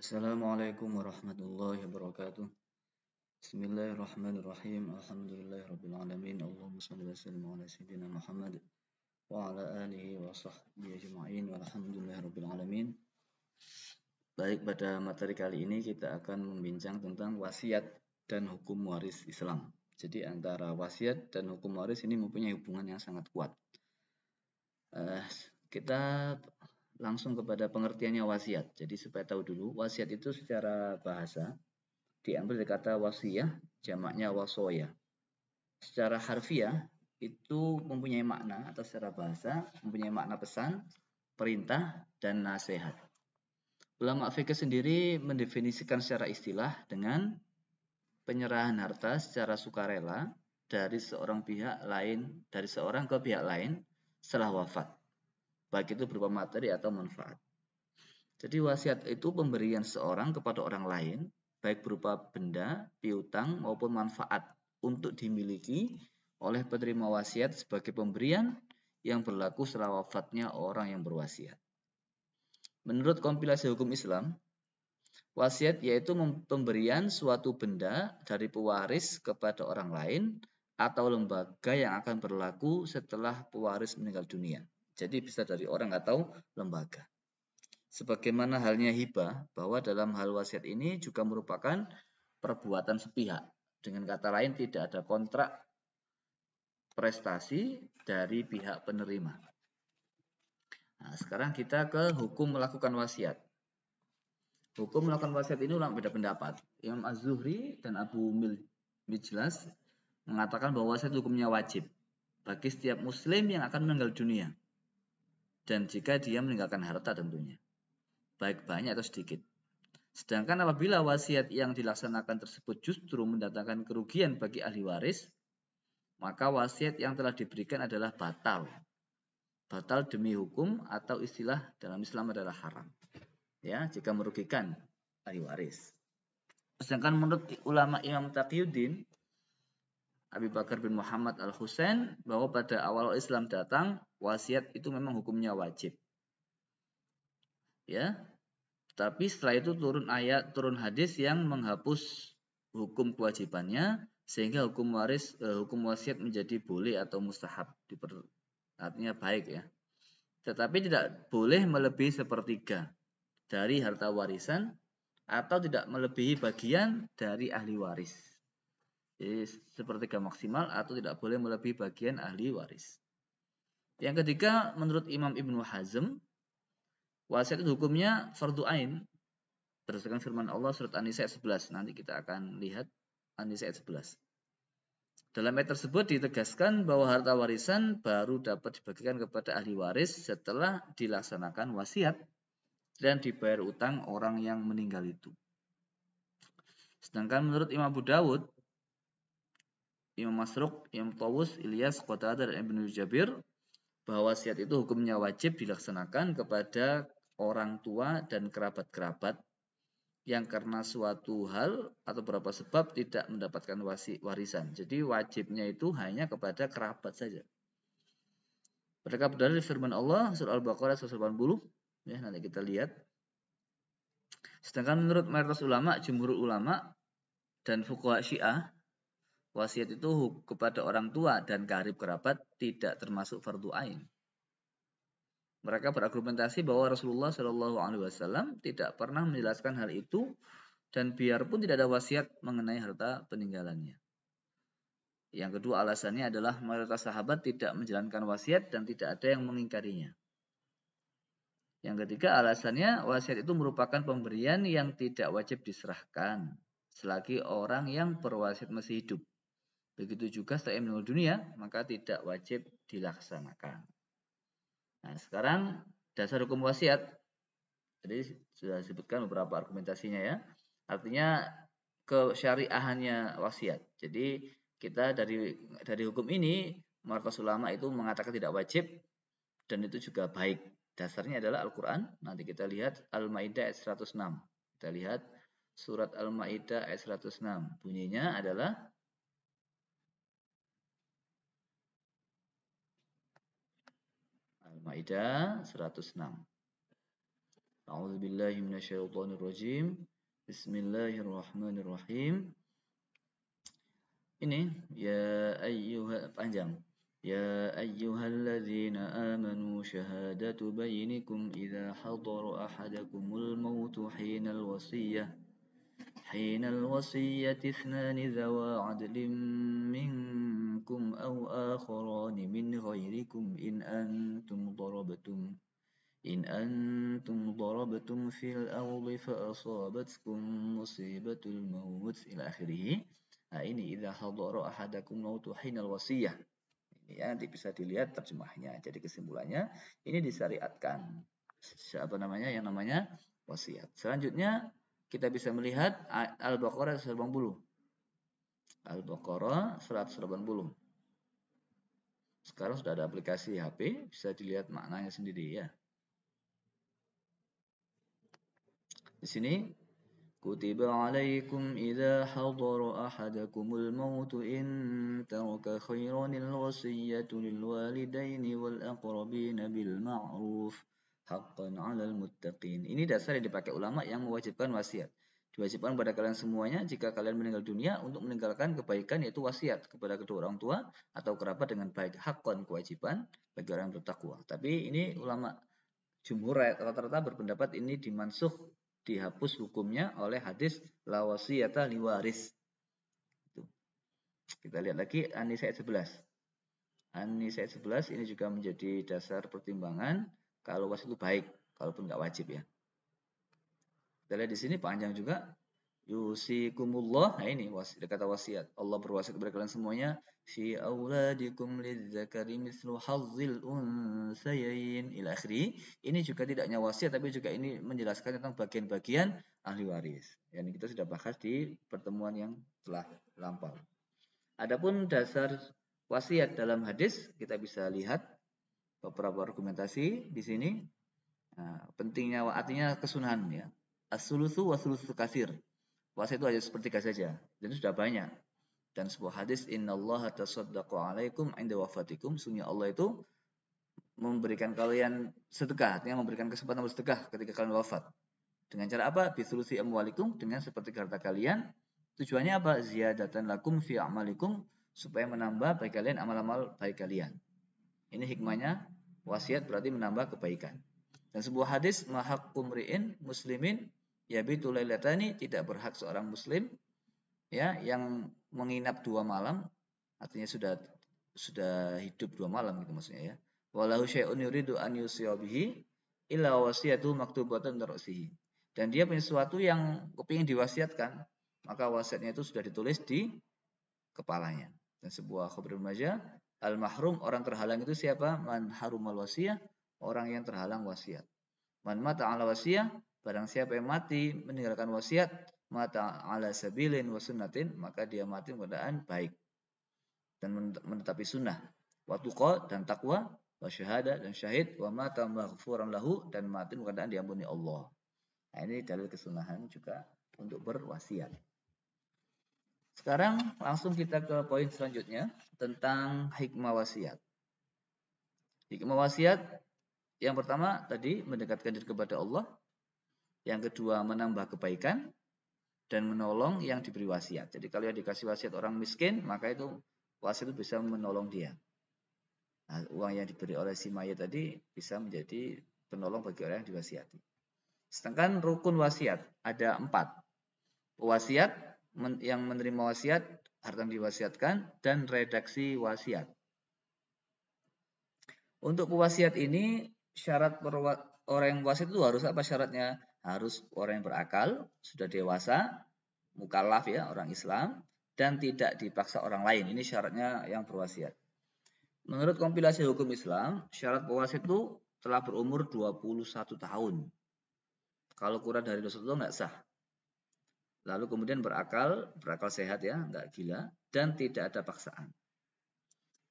Assalamualaikum warahmatullahi wabarakatuh. Bismillahirrahmanirrahim. Alhamdulillahirabbil alamin. Allahumma shalli wa sallim ala sayyidina Muhammad wa ala alihi wa sahbihi ajma'in. Walhamdulillahirabbil alamin. Baik, pada materi kali ini kita akan membincang tentang wasiat dan hukum waris Islam. Jadi antara wasiat dan hukum waris ini mempunyai hubungan yang sangat kuat. Kita langsung kepada pengertiannya wasiat. Jadi supaya tahu dulu, wasiat itu secara bahasa diambil dari kata wasiyah, jamaknya wasoya. Secara harfiah itu mempunyai makna atau secara bahasa mempunyai makna pesan, perintah, dan nasihat. Ulama fikih sendiri mendefinisikan secara istilah dengan penyerahan harta secara sukarela dari seorang ke pihak lain setelah wafat, baik itu berupa materi atau manfaat. Jadi wasiat itu pemberian seorang kepada orang lain, baik berupa benda, piutang, maupun manfaat untuk dimiliki oleh penerima wasiat sebagai pemberian yang berlaku setelah wafatnya orang yang berwasiat. Menurut kompilasi hukum Islam, wasiat yaitu pemberian suatu benda dari pewaris kepada orang lain atau lembaga yang akan berlaku setelah pewaris meninggal dunia. Jadi bisa dari orang atau lembaga. Sebagaimana halnya hibah, bahwa dalam hal wasiat ini juga merupakan perbuatan sepihak. Dengan kata lain, tidak ada kontrak prestasi dari pihak penerima. Nah, sekarang kita ke hukum melakukan wasiat. Hukum melakukan wasiat ini ulama beda pendapat. Imam Az-Zuhri dan Abu Mijlas mengatakan bahwa wasiat hukumnya wajib bagi setiap muslim yang akan meninggal dunia. Dan jika dia meninggalkan harta tentunya, baik banyak atau sedikit. Sedangkan apabila wasiat yang dilaksanakan tersebut justru mendatangkan kerugian bagi ahli waris, maka wasiat yang telah diberikan adalah batal. Batal demi hukum atau istilah dalam Islam adalah haram. Ya, jika merugikan ahli waris. Sedangkan menurut ulama Imam Taqiyuddin, Abi Bakar bin Muhammad Al-Husain, bahwa pada awal Islam datang, wasiat itu memang hukumnya wajib. Ya, tapi setelah itu turun hadis yang menghapus hukum kewajibannya sehingga hukum wasiat menjadi boleh atau mustahab, artinya baik ya. Tetapi tidak boleh melebihi sepertiga dari harta warisan atau tidak melebihi bagian dari ahli waris. Jadi sepertiga maksimal atau tidak boleh melebihi bagian ahli waris. Yang ketiga, menurut Imam Ibnu Hazm, wasiat itu hukumnya fardu ain berdasarkan firman Allah surat An-Nisa ayat 11. Nanti kita akan lihat An-Nisa ayat 11. Dalam ayat tersebut ditegaskan bahwa harta warisan baru dapat dibagikan kepada ahli waris setelah dilaksanakan wasiat dan dibayar utang orang yang meninggal itu. Sedangkan menurut Imam Abu Dawud, Imam Masruq, Imam Tawus, Ilyas, Qatadah, dan Ibnu Jabir, bahwa wasiat itu hukumnya wajib dilaksanakan kepada orang tua dan kerabat-kerabat yang karena suatu hal atau beberapa sebab tidak mendapatkan warisan. Jadi wajibnya itu hanya kepada kerabat saja. Mereka berdalil firman Allah surah Al-Baqarah 180. Ya, nanti kita lihat. Sedangkan menurut mayoritas ulama, jumhur ulama dan fuqaha Syiah, wasiat itu kepada orang tua dan karib kerabat tidak termasuk fardu ain. Mereka berargumentasi bahwa Rasulullah Shallallahu Alaihi Wasallam tidak pernah menjelaskan hal itu dan biarpun tidak ada wasiat mengenai harta peninggalannya. Yang kedua alasannya adalah mayoritas sahabat tidak menjalankan wasiat dan tidak ada yang mengingkarinya. Yang ketiga alasannya wasiat itu merupakan pemberian yang tidak wajib diserahkan selagi orang yang berwasiat masih hidup. Begitu juga setelah meninggal dunia, maka tidak wajib dilaksanakan. Nah, sekarang dasar hukum wasiat. Jadi sudah disebutkan beberapa argumentasinya ya. Artinya kesyariahannya wasiat. Jadi kita dari hukum ini, mayoritas ulama itu mengatakan tidak wajib dan itu juga baik. Dasarnya adalah Al-Qur'an. Nanti kita lihat Al-Maidah ayat 106. Kita lihat surat Al-Maidah ayat 106. Bunyinya adalah Al-Maidah 106. A'udzu billahi minasyaitonir rajim. Bismillahirrahmanirrahim. Ini panjang. Ya ayyuhalladzina amanu syahadatu bainikum idza hadara ahadakumul mautu hinal wasiyyati ithnani dzawa 'adlin minkum aw akharani min ghairikum in antum darabtum fil ardi fa asabatkum musibatul maut ila akhirih. Nah, ini idza hadara ahadakum mautu hinal wasiyah. Ini ya, nanti bisa dilihat terjemahnya. Jadi kesimpulannya ini disyariatkan. Apa namanya? Yang namanya wasiat. Selanjutnya kita bisa melihat Al-Baqarah 180. Al-Baqarah 180. Sekarang sudah ada aplikasi HP, bisa dilihat maknanya sendiri ya. Di sini kutiba alaikum idza hadara ahadakumul maut in taraka khairanil wasiyatu lil walidaini wal aqrabin bil ma'ruf haqqan 'alal muttaqin. Ini dasar yang dipakai ulama yang mewajibkan wasiat. Diwajibkan kepada kalian semuanya jika kalian meninggal dunia untuk meninggalkan kebaikan, yaitu wasiat kepada kedua orang tua atau kerabat dengan baik. Haqqan, kewajiban bagi orang yang bertakwa. Tapi ini ulama jumhur rata-rata berpendapat ini dimansuh, dihapus hukumnya oleh hadis la wasiyata liwaris. Kita lihat lagi An-Nisa ayat 11. An-Nisa ayat 11 ini juga menjadi dasar pertimbangan kalau wasiat itu baik, kalaupun nggak wajib ya. Kita lihat di sini panjang juga. Yusikumullah. Nah, ini kata wasiat. Allah berwasiat kepada kalian semuanya, fi auladikum lidzakari mislu hazzil unsayain ila akhiri. Ini juga tidak hanya wasiat, tapi juga ini menjelaskan tentang bagian-bagian ahli waris. Yang kita sudah bahas di pertemuan yang telah lampau. Adapun dasar wasiat dalam hadis, kita bisa lihat beberapa argumentasi di sini. Nah, pentingnya artinya kesunahan ya. As-sulusu wa sulusu katsir. Wasiat itu hanya sepertiga saja dan sudah banyak. Dan sebuah hadis, innallaha tasaddaqu alaikum inda wafatikum, sungguh Allah itu memberikan kalian sedekah, artinya memberikan kesempatan bersedekah ketika kalian wafat. Dengan cara apa? Bisulusi amwalikum, dengan sepertiga harta kalian. Tujuannya apa? Ziyadatan lakum fi amalikum, supaya menambah bagi kalian amal-amal baik kalian. Ini hikmahnya wasiat, berarti menambah kebaikan. Dan sebuah hadis, mahaqqum ri'in muslimin yabitu lailatani, tidak berhak seorang muslim ya yang menginap 2 malam, artinya sudah hidup 2 malam gitu maksudnya ya. Walahu syai'un yuridu an yusiya bihi illa wasiyatu maktubatan ra'sihi. Dan dia punya sesuatu yang kepingin diwasiatkan, maka wasiatnya itu sudah ditulis di kepalanya. Dan sebuah khabar majah, al-mahrum, orang terhalang itu siapa? Man harumal wasiyah, orang yang terhalang wasiat. Man mata ala wasiyah, barang siapa yang mati meninggalkan wasiat, mata ala sabilin wa sunnatin, maka dia mati keadaan baik dan menetapi sunnah. Wa tuqa, dan takwa, wa syahada, dan syahid, wa mata maghfuran lahu, dan mati keadaan diampuni Allah. Nah, ini dalil kesunahan juga untuk berwasiat. Sekarang langsung kita ke poin selanjutnya tentang hikmah wasiat. Hikmah wasiat yang pertama tadi mendekatkan diri kepada Allah. Yang kedua menambah kebaikan dan menolong yang diberi wasiat. Jadi kalau yang dikasih wasiat orang miskin, maka itu wasiat itu bisa menolong dia. Nah, uang yang diberi oleh si mayat tadi bisa menjadi penolong bagi orang yang diwasiati. Sedangkan rukun wasiat ada 4. Wasiat, yang menerima wasiat, harta yang diwasiatkan, dan redaksi wasiat. Untuk pewasiat ini, syarat orang yang wasiat itu harus apa syaratnya? Harus orang yang berakal, sudah dewasa, mukallaf ya, orang Islam, dan tidak dipaksa orang lain. Ini syaratnya yang berwasiat. Menurut kompilasi hukum Islam, syarat pewasiat itu telah berumur 21 tahun. Kalau kurang dari 21 tahun nggak sah. Lalu kemudian berakal sehat ya, nggak gila, dan tidak ada paksaan.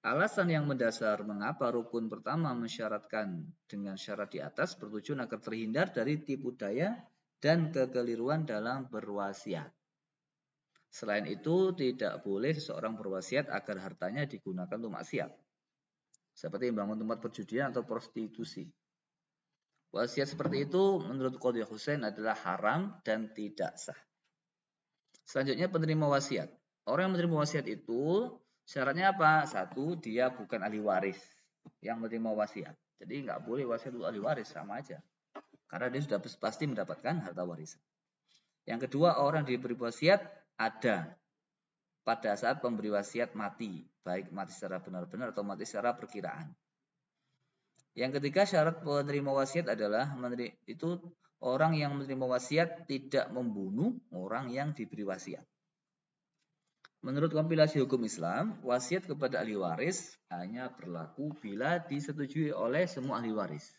Alasan yang mendasar mengapa rukun pertama mensyaratkan dengan syarat di atas bertujuan agar terhindar dari tipu daya dan kekeliruan dalam berwasiat. Selain itu, tidak boleh seseorang berwasiat agar hartanya digunakan untuk maksiat, seperti membangun tempat perjudian atau prostitusi. Wasiat seperti itu menurut Qadhi Husain adalah haram dan tidak sah. Selanjutnya penerima wasiat. Orang yang menerima wasiat itu syaratnya apa? Satu, dia bukan ahli waris yang menerima wasiat. Jadi nggak boleh wasiat untuk ahli waris, sama aja. Karena dia sudah pasti mendapatkan harta warisan. Yang kedua, orang diberi wasiat ada pada saat pemberi wasiat mati, baik mati secara benar-benar atau mati secara perkiraan. Yang ketiga, syarat penerima wasiat adalah itu orang yang menerima wasiat tidak membunuh orang yang diberi wasiat. Menurut kompilasi hukum Islam, wasiat kepada ahli waris hanya berlaku bila disetujui oleh semua ahli waris.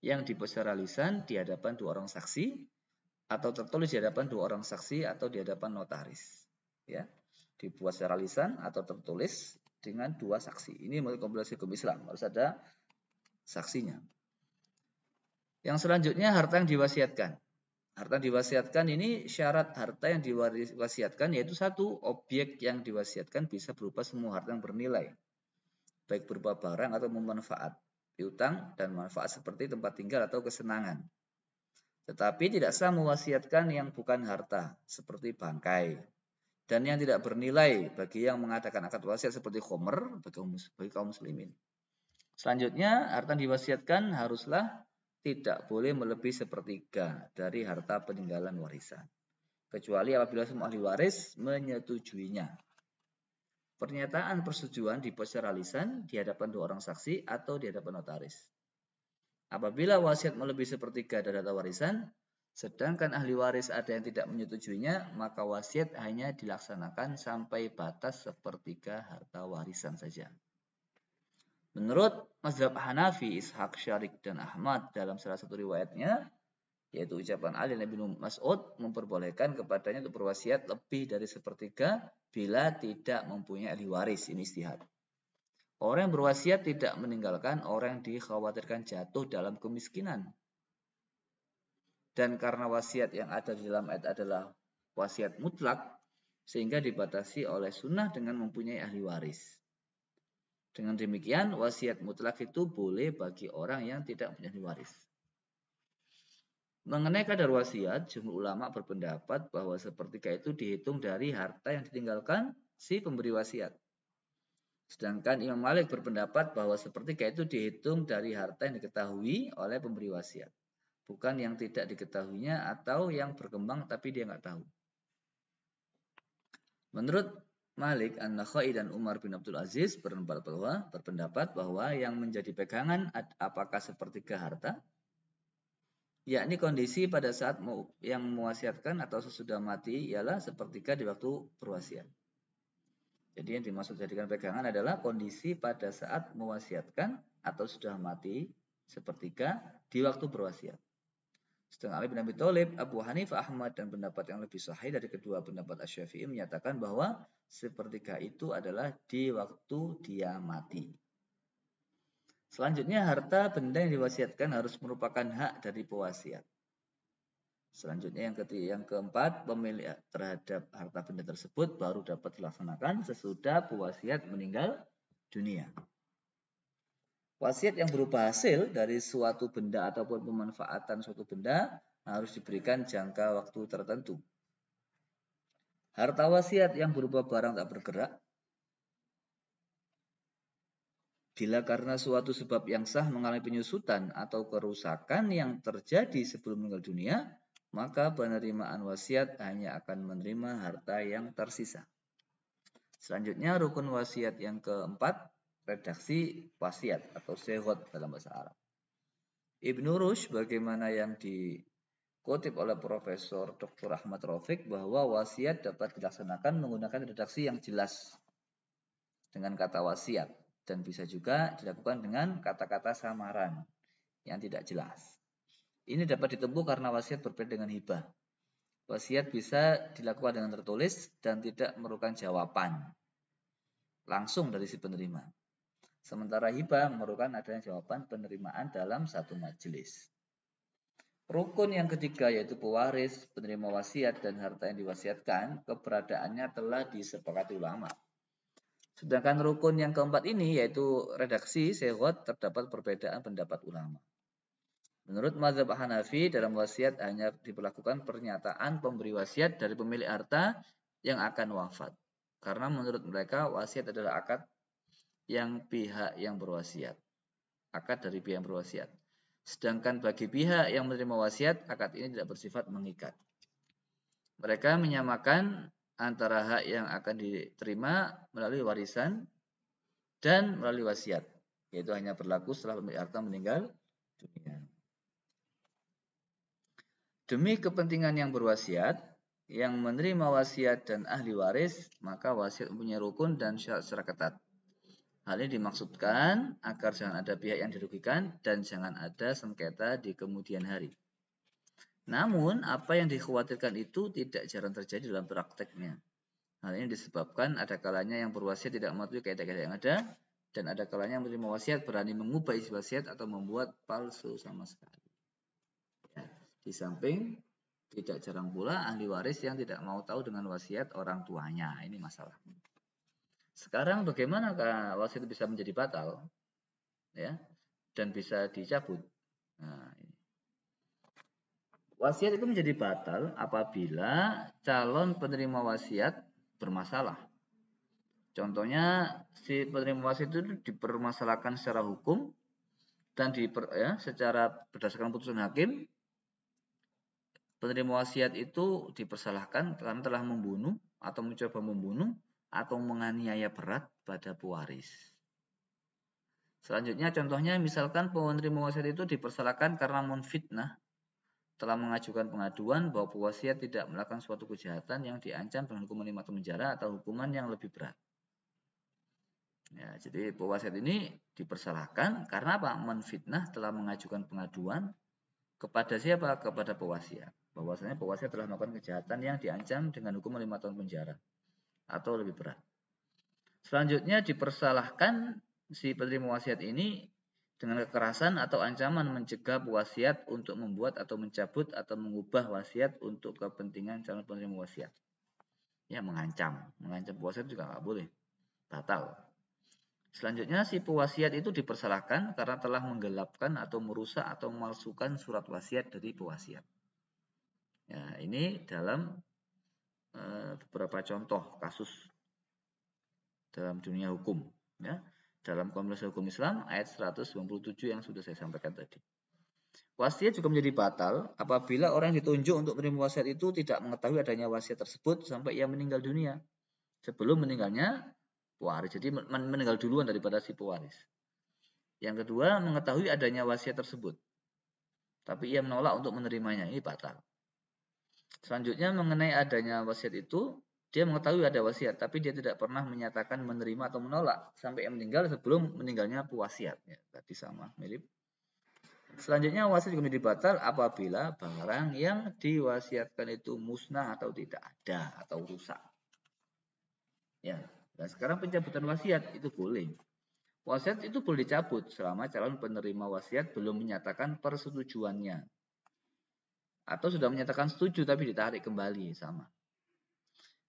Yang dibuat secara lisan di hadapan dua orang saksi, atau tertulis di hadapan dua orang saksi atau di hadapan notaris. Ya, dibuat secara lisan atau tertulis dengan dua saksi. Ini menurut kompilasi hukum Islam, harus ada saksinya. Yang selanjutnya, harta yang diwasiatkan. Harta yang diwasiatkan ini syarat harta yang diwasiatkan yaitu satu, objek yang diwasiatkan bisa berupa semua harta yang bernilai, baik berupa barang atau manfaat, piutang dan manfaat seperti tempat tinggal atau kesenangan. Tetapi tidak sah mewasiatkan yang bukan harta, seperti bangkai, dan yang tidak bernilai bagi yang mengadakan akad wasiat seperti khomer bagi kaum muslimin. Selanjutnya, harta yang diwasiatkan haruslah tidak boleh melebihi sepertiga dari harta peninggalan warisan, kecuali apabila semua ahli waris menyetujuinya. Pernyataan persetujuan dibuat secara lisan di hadapan dua orang saksi atau di hadapan notaris. Apabila wasiat melebihi sepertiga dari harta warisan, sedangkan ahli waris ada yang tidak menyetujuinya, maka wasiat hanya dilaksanakan sampai batas sepertiga harta warisan saja. Menurut mazhab Hanafi, Ishaq, Syarik, dan Ahmad dalam salah satu riwayatnya, yaitu ucapan Ali bin Mas'ud, memperbolehkan kepadanya untuk berwasiat lebih dari sepertiga bila tidak mempunyai ahli waris. Ini ijtihad. Orang yang berwasiat tidak meninggalkan orang yang dikhawatirkan jatuh dalam kemiskinan. Dan karena wasiat yang ada di dalam ayat adalah wasiat mutlak, sehingga dibatasi oleh sunnah dengan mempunyai ahli waris. Dengan demikian, wasiat mutlak itu boleh bagi orang yang tidak punya ahli waris. Mengenai kadar wasiat, jumhur ulama berpendapat bahwa sepertiga itu dihitung dari harta yang ditinggalkan si pemberi wasiat. Sedangkan Imam Malik berpendapat bahwa sepertiga itu dihitung dari harta yang diketahui oleh pemberi wasiat, bukan yang tidak diketahuinya atau yang berkembang tapi dia nggak tahu. Menurut Malik, An-Nakhai dan Umar bin Abdul Aziz berpendapat bahwa yang menjadi pegangan apakah sepertiga harta, yakni kondisi pada saat yang mewasiatkan atau sesudah mati ialah sepertiga di waktu berwasiat. Jadi yang dimaksud jadikan pegangan adalah kondisi pada saat mewasiatkan atau sudah mati sepertiga di waktu berwasiat. Sedangkan Ali bin Abi Thalib, Abu Hanifah, Ahmad, dan pendapat yang lebih sahih dari kedua pendapat Asy-Syafi'i menyatakan bahwa sepertiga itu adalah di waktu dia mati. Selanjutnya, harta benda yang diwasiatkan harus merupakan hak dari pewasiat. Selanjutnya yang keempat, pemilik terhadap harta benda tersebut baru dapat dilaksanakan sesudah pewasiat meninggal dunia. Wasiat yang berupa hasil dari suatu benda ataupun pemanfaatan suatu benda harus diberikan jangka waktu tertentu. Harta wasiat yang berupa barang tak bergerak, bila karena suatu sebab yang sah mengalami penyusutan atau kerusakan yang terjadi sebelum meninggal dunia, maka penerimaan wasiat hanya akan menerima harta yang tersisa. Selanjutnya rukun wasiat yang keempat, redaksi wasiat atau seghot dalam bahasa Arab. Ibnu Rushd bagaimana yang dikutip oleh Profesor Dr. Ahmad Rafiq bahwa wasiat dapat dilaksanakan menggunakan redaksi yang jelas dengan kata wasiat dan bisa juga dilakukan dengan kata-kata samaran yang tidak jelas. Ini dapat ditempuh karena wasiat berbeda dengan hibah. Wasiat bisa dilakukan dengan tertulis dan tidak memerlukan jawaban langsung dari si penerima. Sementara hibah memerlukan adanya jawaban penerimaan dalam satu majelis. Rukun yang ketiga yaitu pewaris, penerima wasiat, dan harta yang diwasiatkan, keberadaannya telah disepakati ulama. Sedangkan rukun yang keempat ini yaitu redaksi seghot terdapat perbedaan pendapat ulama. Menurut mazhab Hanafi, dalam wasiat hanya diperlakukan pernyataan pemberi wasiat dari pemilik harta yang akan wafat. Karena menurut mereka wasiat adalah akad yang pihak yang berwasiat. Akad dari pihak yang berwasiat. Sedangkan bagi pihak yang menerima wasiat, akad ini tidak bersifat mengikat. Mereka menyamakan antara hak yang akan diterima melalui warisan dan melalui wasiat, yaitu hanya berlaku setelah pemilik harta meninggal dunia. Demi kepentingan yang berwasiat, yang menerima wasiat dan ahli waris, maka wasiat mempunyai rukun dan syarat secara ketat. Hal ini dimaksudkan agar jangan ada pihak yang dirugikan dan jangan ada sengketa di kemudian hari. Namun, apa yang dikhawatirkan itu tidak jarang terjadi dalam prakteknya. Hal ini disebabkan ada kalanya yang berwasiat tidak mematuhi kaidah-kaidah yang ada, dan ada kalanya yang menerima wasiat berani mengubah isi wasiat atau membuat palsu sama sekali. Ya, di samping tidak jarang pula ahli waris yang tidak mau tahu dengan wasiat orang tuanya. Ini masalah. Sekarang bagaimanakah wasiat bisa menjadi batal, ya, dan bisa dicabut? Nah, ini. Wasiat itu menjadi batal apabila calon penerima wasiat bermasalah. Contohnya, si penerima wasiat itu dipermasalahkan secara hukum dan secara berdasarkan putusan hakim, penerima wasiat itu dipersalahkan karena telah membunuh atau mencoba membunuh atau menganiaya berat pada pewaris. Selanjutnya, contohnya misalkan penerima wasiat itu dipersalahkan karena menfitnah, telah mengajukan pengaduan bahwa pewasiat tidak melakukan suatu kejahatan yang diancam dengan hukuman 5 tahun penjara atau hukuman yang lebih berat. Ya, jadi pewasiat ini dipersalahkan karena apa? Menfitnah, telah mengajukan pengaduan kepada siapa? Kepada pewasiat. Bahwasanya pewasiat telah melakukan kejahatan yang diancam dengan hukuman 5 tahun penjara atau lebih berat. Selanjutnya dipersalahkan si penerima wasiat ini dengan kekerasan atau ancaman mencegah wasiat untuk membuat atau mencabut atau mengubah wasiat untuk kepentingan calon penerima wasiat. Ya, mengancam wasiat juga nggak boleh, batal. Selanjutnya si pewasiat itu dipersalahkan karena telah menggelapkan atau merusak atau memalsukan surat wasiat dari pewasiat. Ya, ini dalam beberapa contoh kasus dalam dunia hukum. Ya. Dalam Konvensi Hukum Islam ayat 197 yang sudah saya sampaikan tadi. Wasiat juga menjadi batal apabila orang yang ditunjuk untuk menerima wasiat itu tidak mengetahui adanya wasiat tersebut sampai ia meninggal dunia. Sebelum meninggalnya pewaris. Jadi meninggal duluan daripada si pewaris. Yang kedua, mengetahui adanya wasiat tersebut, tapi ia menolak untuk menerimanya. Ini batal. Selanjutnya, mengenai adanya wasiat itu, dia mengetahui ada wasiat, tapi dia tidak pernah menyatakan menerima atau menolak sampai ia meninggal sebelum meninggalnya pewasiat. Ya, tadi sama, mirip. Selanjutnya, wasiat juga menjadi batal apabila barang yang diwasiatkan itu musnah atau tidak ada atau rusak. Ya, dan sekarang pencabutan wasiat itu boleh. Wasiat itu boleh dicabut selama calon penerima wasiat belum menyatakan persetujuannya. Atau sudah menyatakan setuju tapi ditarik kembali, sama.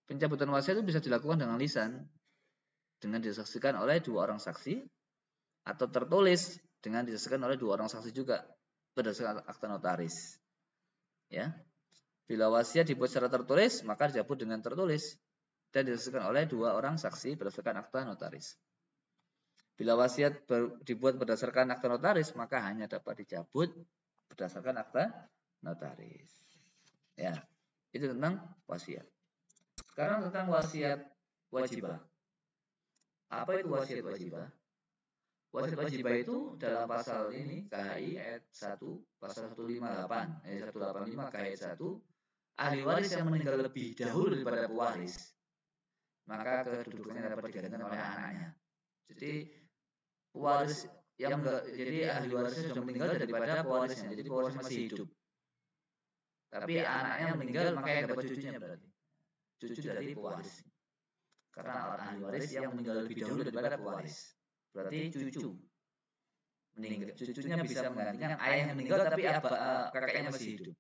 Pencabutan wasiat itu bisa dilakukan dengan lisan, dengan disaksikan oleh 2 orang saksi, atau tertulis dengan disaksikan oleh 2 orang saksi juga berdasarkan akta notaris. Ya. Bila wasiat dibuat secara tertulis, maka dicabut dengan tertulis dan disaksikan oleh 2 orang saksi berdasarkan akta notaris. Bila wasiat dibuat berdasarkan akta notaris, maka hanya dapat dicabut berdasarkan akta notaris. Ya, itu tentang wasiat. Sekarang tentang wasiat wajibah. Apa itu wasiat wajibah? Wasiat wajibah itu dalam pasal ini KHI ayat 1, pasal 158, ayat 185 KHI 1, ahli waris yang meninggal lebih dahulu daripada pewaris, maka kedudukannya dapat digantikan oleh anaknya. Jadi pewaris yang jadi ahli warisnya sudah meninggal daripada pewarisnya. Jadi pewaris masih hidup. Tapi anaknya meninggal, maka yang dapat cucunya berarti cucu dari pewaris. Karena ahli waris yang meninggal lebih dahulu daripada pewaris. Berarti cucu meninggal. Cucunya bisa menggantikan ayah yang meninggal tapi kakaknya masih hidup.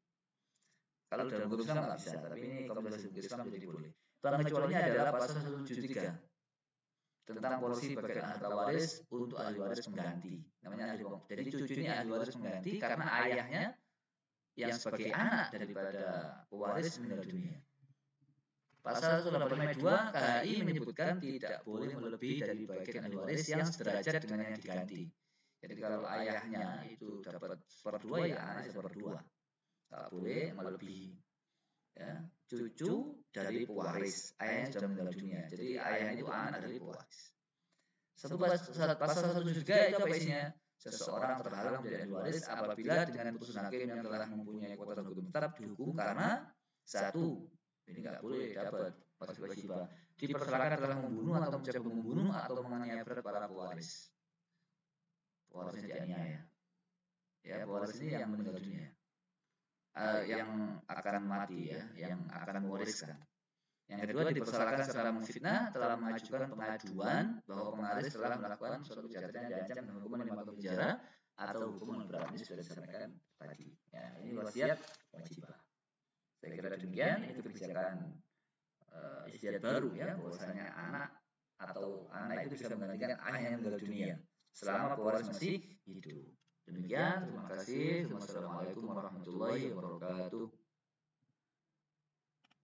Kalau dalam hukum Islam nggak bisa, tapi ini Konvensi Hukum Islam jadi boleh. Pengecualiannya adalah pasal 173. tentang porsi bagian harta waris untuk ahli waris pengganti. Namanya ahli waris. Jadi cucu ini ahli waris pengganti karena ayahnya yang sebagai anak daripada pewaris meninggal dunia. Pasal 182 KHI menyebutkan tidak boleh melebihi dari bagian ahli waris yang sederajat dengan yang diganti. Jadi kalau ayahnya itu dapat 1/2 ya anaknya 1/2. Tak boleh melebihi. Ya, cucu dari pewaris, ayahnya sudah meninggal dunia. Jadi ayahnya itu anak dari pewaris. Pasal 173 itu apa isinya? Seseorang terhalang menjadi ahli waris apabila dengan putusan hakim yang telah mempunyai kekuatan hukum tetap dihukum karena satu, ini nggak boleh dapat wajibah, dipersalahkan telah membunuh atau mencoba membunuh atau menganiaya berat para pewaris. Pewarisnya dianiaya. Ya, pewaris ini yang meninggal dunia. Yang akan mati ya, yang akan mewariskan. Yang kedua dipersalahkan secara memfitnah telah mengajukan pengaduan bahwa pewaris telah melakukan suatu kejahatan yang diancam dengan hukuman 5 tahun penjara atau hukuman berat. Ini sudah disampaikan tadi. Ya, ini wasiat wajibah. Saya kira demikian. Ini kebijakan istiadat baru ya, bahwasanya anak itu bisa menggantikan ayah yang meninggal dunia selama pewaris masih hidup. Demikian, terima kasih. Wassalamualaikum warahmatullahi wabarakatuh.